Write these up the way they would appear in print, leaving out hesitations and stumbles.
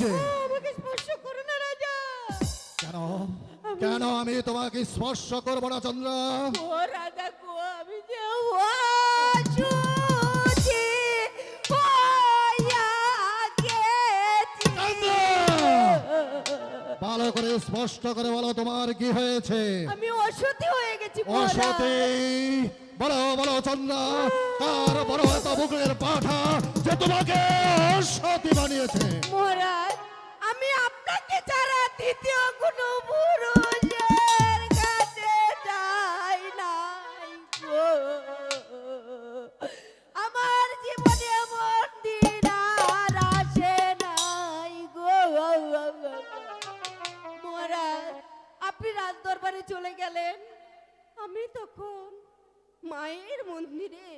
হয়েছে? আমাকে স্পর্শ করো না রাজা। কেন কেন আমি তোমাকে স্পর্শ করবো না চন্দ্র? ও রাজা গো, আমি যে অশুচি হইয়া গেছি। ভালো করে স্পষ্ট করে বলো তোমার কি হয়েছে? আমি অসতী হয়ে গেছি। অসতী? বলো বলো চন্দ্র, কার বড় এত বুকের পাঠা যে তোমাকে অসতী বানিয়েছে? মহারাজ, আমি আপনাকে ছাড়া দ্বিতীয় কোনো পুরুষের কাছে যাই নাই গো। আমার জীবনে এমন দিন আর আসে নাই গো। মহারাজ, আপনি রাজ দরবারে চলে গেলেন, আমি তখন মায়ের মন্দিরে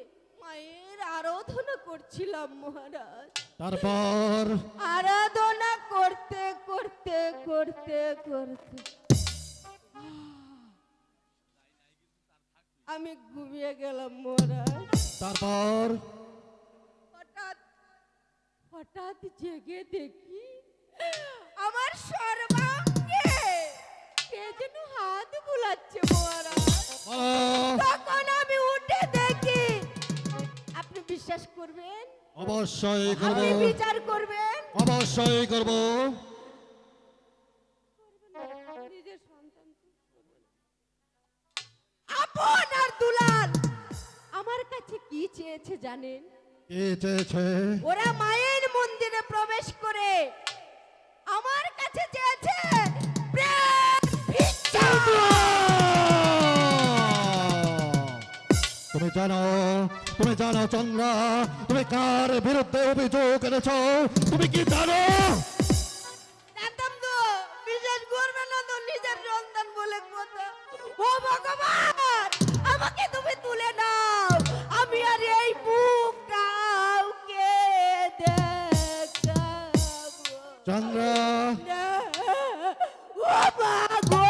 মায়ের আরাধনা করছিলাম মহারাজ। তারপর আরাধনা করতে করতে করতে করতে আমি ঘুমিয়ে গেলাম মহারাজ। তারপর হঠাৎ হঠাৎ জেগে দেখি আমার সর্বাঙ্গে কে যেন হাত বুলাচ্ছে মহারাজ। তখন আমি উঠে দেখি, আপনি বিশ্বাস করবেন? অবশ্যই করব, আপনি বিচার করবেন? অবশ্যই করব। নিজের সন্তান আপনার দুলাল আমার কাছে কি চেয়েছে জানেন? কি চেয়েছে? ওরা মায়ের মন্দিরে প্রবেশ করে আমার কাছে চেয়েছে প্রেম ভিক্ষা। তুমি জানো চন্দ্র, তুমি কার বিরুদ্ধে অভিযোগ এনেছ? তুমি কি জানো? জানতাম তো, বিশ্বাস করবে না তো, নিজের সন্তান বলে কথা। ও ভগবান, আমাকে তুমি তুলে নাও, আমি আর এই মুখ কাউকে দেখাবো চন্দ্র না। ও বাগো,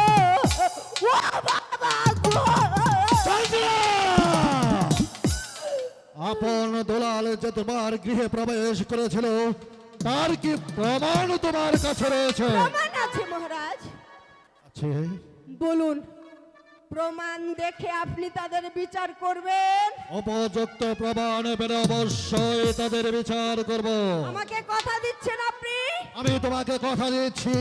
ও বাবা গো। আপন দুলাল যে তোমার গৃহে প্রবেশ করেছিল, তার কি প্রমাণ তোমার কাছে রয়েছে? প্রমাণ আছে মহারাজ। আছে? বলুন, প্রমাণ দেখে আপনি তাদের বিচার করবেন? উপযুক্ত প্রমাণ পেলে অবশ্যই তাদের বিচার করব। আমাকে কথা দিচ্ছেন আপনি? আমি তোমাকে কথা দিচ্ছি,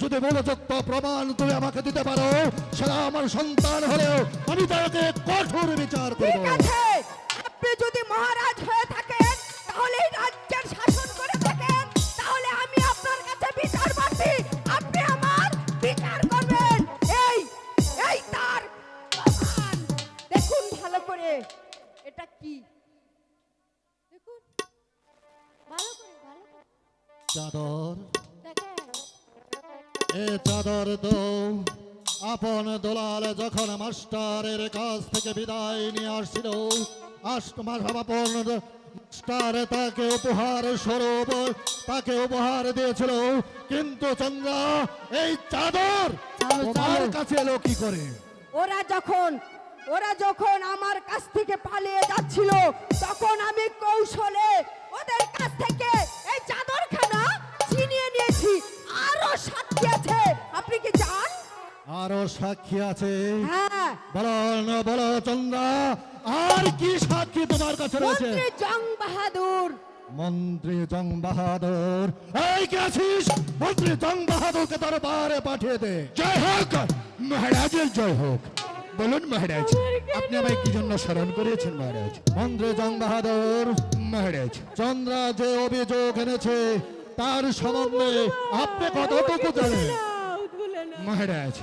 যদি উপযুক্ত প্রমাণ তুমি আমাকে দিতে পারো, সেটা আমার সন্তান হলেও আমি তাকে কঠোর বিচার ঠিক করব। আছে, আপনি যদি মহারাজ হয়ে থাকেন, তাহলে এই রাজ্যের শাসন করে থাকেন, তাহলে আমি আপনার কাছে বিচার পাচ্ছি, আপনি আমার বিচার করবেন। এই এই তার প্রমাণ দেখুন ভালো করে। এটা কি দেখুন ভালো করে, ভালো করে চাদর, দেখেন। এ চাদর তো আপন দোলাল যখন মাস্টারের কাছ থেকে বিদায় নিয়ে আসছিল, আপন মাস্টার তাকে উপহার স্বরূপ তাকে উপহার দিয়েছিল। কিন্তু চন্দ্র, এই চাদর তোমার কাছে এলো কি করে? ওরা যখন আমার কাছ থেকে পালিয়ে যাচ্ছিল, তখন আমি কৌশলে ওদের কাছ থেকে এই চাদরখানা ছিনিয়ে নিয়েছি। আরো সাক্ষী আছে, আপনি কি জান? আরো সাক্ষী আছে? হ্যাঁ, বলো চন্দ্র, আর কি সাক্ষী তোমার কাছে রয়েছে? মন্ত্রী জং বাহাদুর। মন্ত্রী জং বাহাদুর, এই কে আছিস? মন্ত্রী জং বাহাদুরকে দরবারে পাঠিয়ে দে। জয় হোক মহারাজের, জয় হোক। বলুন মহারাজ, আপনি আমায় কি জন্য স্মরণ করেছেন মহারাজ? মন্ত্রী জং বাহাদুর, মহারাজ, চন্দ্র যে অভিযোগ এনেছে তার সম্বন্ধে আপনি কতটুকু জানেন? মহারাজ,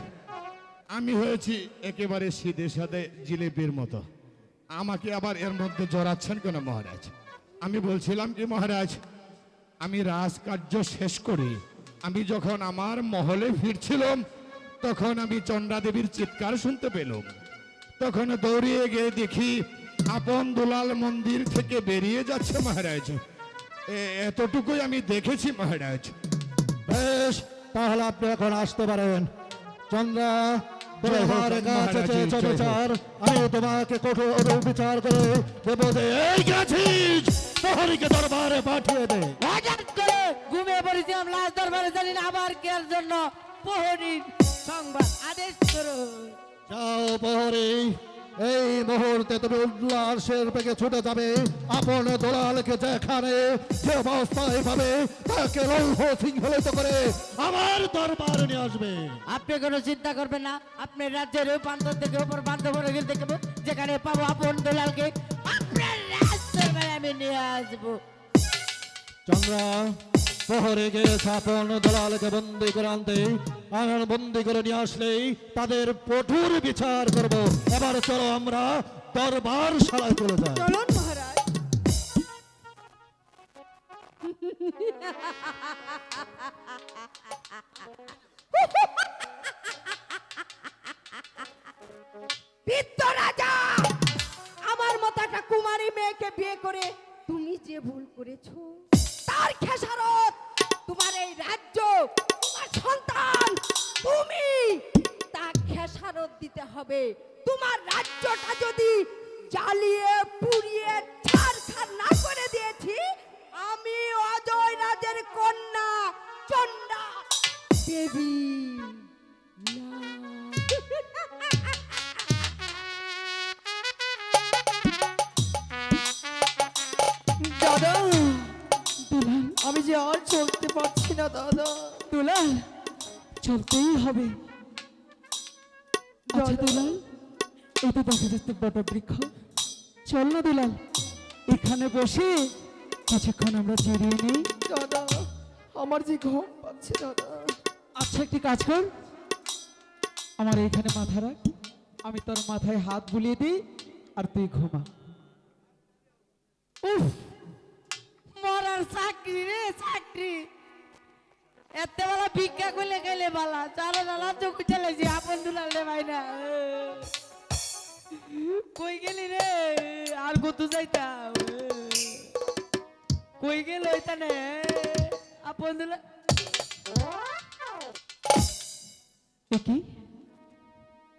আমি হয়েছি একেবারে সিধে সাদে জিলিপির মতো, আমাকে আবার এর মধ্যে জড়াচ্ছেন কেন মহারাজ? আমি বলছিলাম কি মহারাজ, আমি রাজকার্য শেষ করি আমি যখন আমার মহলে ফিরছিলাম, তখন আমি চন্দ্রা দেবীর চিৎকার শুনতে পেলাম। তখন দৌড়িয়ে গিয়ে দেখি আপন দুলাল মন্দির থেকে বেরিয়ে যাচ্ছে মহারাজ। এতটুকুই আমি দেখেছি মহারাজ। বেশ, তাহলে আপনি এখন আসতে পারেন। চন্দ্র, তোমার কাছে চেয়েছে বিচার, আমি তোমাকে কঠোর বিচার করে দেবো। এই গেছিস প্রহরীকে দরবারে পাঠিয়ে দে। হঠাৎ করে ঘুমিয়ে পড়েছিলাম, লাশ দরবারে জানি না আবার কেয়ার জন্য প্রহরীর সংবাদ আদেশ করো। যাও প্রহরী, এই মুহূর্তে তুমি উল্লাসের বেগে ছুটে যাবে, আপন দোলালকে যেখানে যে অবস্থায় পাবে তাকে লৌহ শৃঙ্খলিত করে আমার দরবারে নিয়ে আসবে। আপনি কোনো চিন্তা করবেন না, আপনি রাজ্যের ওই প্রান্তর থেকে ওপর প্রান্ত পরে গেলে দেখবো, যেখানে পাবো আপন দোলালকে আপনার রাজ্যের আমি নিয়ে আসবো। চন্দ্রা, প্রহরীকে আপন দলালকে বন্দি করে আনতে, আর বন্দি করে নিয়ে আসলেই তাদের কঠোর বিচার করব। এবার চলো আমরা দরবার শালায় চলে যাই। চলুন মহারাজ। বৃদ্ধ রাজা, আমার মতো একটা কুমারী মেয়েকে বিয়ে করে তুমি যে ভুল করেছো তার খেসারত তোমার এই রাজ্য, তোমার সন্তান, তুমি তা খেসারত দিতে হবে। তোমার রাজ্যটা যদি জ্বালিয়ে পুড়িয়ে ছারখার না করে দিয়েছি, আমি অজয় রাজের কন্যা চন্ডা দেবী না। দাদা, আমি যে আর চলতে পারছি না দাদা। দুলাল, চলতেই হবে। আচ্ছা দুলাল, এই তো দেখা যাচ্ছে বট বৃক্ষ, চল না দুলাল, এখানে বসে কিছুক্ষণ আমরা জিরিয়ে নিই। দাদা, আমার যে ঘুম পাচ্ছে দাদা। আচ্ছা একটি কাজ কর, আমার এইখানে মাথা রাখ, আমি তোর মাথায় হাত বুলিয়ে দিই আর তুই ঘুমা। উফ, মরার চাকরি রে চাকরি, এত বেলা ভিক্ষা করলে গেলে বালা, চালা চালা চোখ চালাইছি আপন দুলাল রে ভাই না। কই গেলি রে, আর কত যাইতাম, কই গেল ওইখানে আপন দুলাল। কি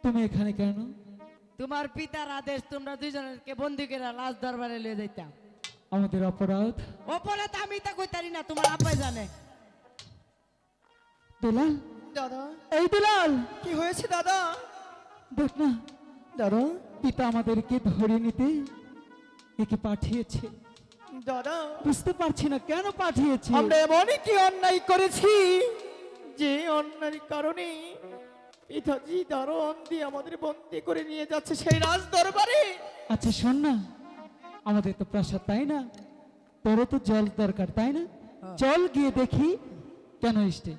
তুমি এখানে কেন? তোমার পিতার আদেশ, তোমরা দুইজনকে বন্দি করে লাশ দরবারে নিয়ে যাইতাম। আমাদের অপরাধ? অপরাধ আমি তা কইতারি না, তোমার আব্বাই জানে। দুলাল, দাদা, এই দুলাল, কি হয়েছে দাদা? দেখ না দাদা, পিতা আমাদেরকে ধরে নিতে একে পাঠিয়েছে। দাদা, বুঝতে পারছি না কেন পাঠিয়েছে। আমরা এমনই কি অন্যায় করেছি যে অন্যায়ের কারণে পিতাজি দারোয়ান দিয়ে আমাদের বন্দি করে নিয়ে যাচ্ছে সেই রাজ দরবারে। আচ্ছা শোন না, আমাদের তো প্রাসাদ তাই না, তোরও তো জল দরকার তাই না, চল গিয়ে দেখি কেন এসছে।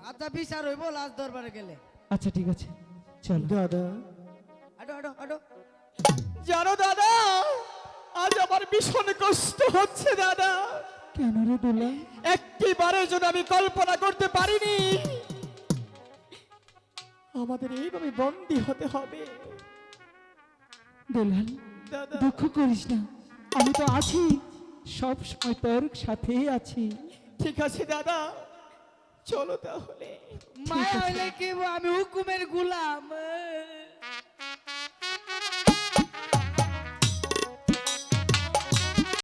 আচ্ছা বিচার হইব লাশ দরবারে গেলে। আচ্ছা ঠিক আছে চল। দাদা, আডো আডো আডো। জানো দাদা, আজ আমার ভীষণ কষ্ট হচ্ছে দাদা। কেন রে দুলা? একটিবারের জন্য আমি কল্পনা করতে পারিনি আমাদের এইভাবে বন্দী হতে হবে। দুলাল, দাদা, দুঃখ করিস না, আমি তো আছি, সব সময় তোর সাথেই আছি। ঠিক আছে দাদা, চলো তাহলে। ঠিক মায়া আছে। হইলে কি হইবো, আমি হুকুমের গুলাম।